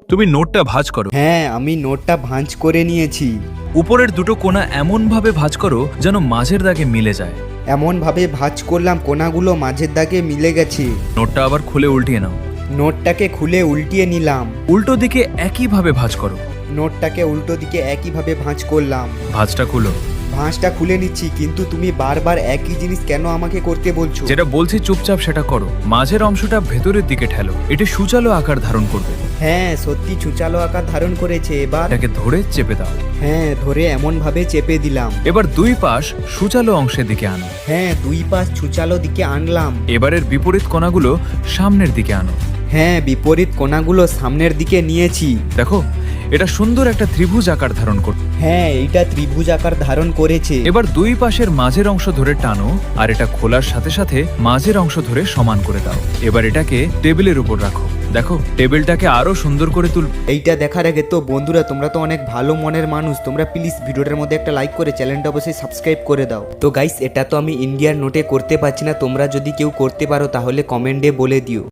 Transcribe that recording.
তুমি নোটটা ভাঁজ করো। হ্যাঁ, আমি নোটটা ভাঁজ করে নিয়েছি। উপরের দুটো কোণা এমন ভাবে ভাঁজ করো যেন মাঝের দাগে মিলে যায়। এমনভাবে ভাঁজ করলাম কোণাগুলো মাঝের দাগে মিলে গেছে। নোটটা আবার খুলে উল্টিয়ে নাও। নোটটাকে খুলে উল্টিয়ে নিলাম। উল্টো দিকে একইভাবে ভাঁজ করো। নোটটাকে উল্টো দিকে একইভাবে ভাঁজ করলাম। ভাঁজটা খুলো। ভাঁজটা খুলে নিচ্ছি, কিন্তু তুমি বারবার একই জিনিস কেন আমাকে করতে বলছো? যেটা বলছি চুপচাপ সেটা করো। মাঝের অংশটা ভেতরের দিকে ঠেলো, এটা সূচালো আকার ধারণ করবে। হ্যাঁ, সত্যি ছুচালো আকার ধারণ করেছে। এবার এটাকে ধরে চেপে দাও। হ্যাঁ, ধরে এমনভাবে চেপে দিলাম। এবার দুই পাশ সূচালো অংশের দিকে আনো। হ্যাঁ, দুই পাশ ছুচালো দিকে আনলাম। এবারের বিপরীত কোণাগুলো সামনের দিকে আনো। হ্যাঁ, বিপরীত কোণাগুলো সামনের দিকে নিয়েছি। দেখো, এটা সুন্দর একটা ত্রিভুজ আকার ধারণ করবে। হ্যাঁ, এইটা ত্রিভুজ আকার ধারণ করেছে। এবার দুই পাশের মাঝের অংশ ধরে টানো, আর এটা খোলার সাথে সাথে মাঝের অংশ ধরে সমান করে দাও। এবার এটাকে টেবিলের উপর রাখো। দেখো, টেবিলটাকে আরো সুন্দর করে তুল। এইটা দেখার আগে তো বন্ধুরা, তোমরা তো অনেক ভালো মনের মানুষ, তোমরা প্লিজ ভিডিওটার মধ্যে একটা লাইক করে চ্যানেলটা অবশ্যই সাবস্ক্রাইব করে দাও। তো গাইস, এটা তো আমি ইন্ডিয়ার নোটে করতে পারছি না, তোমরা যদি কেউ করতে পারো তাহলে কমেন্টে বলে দিও।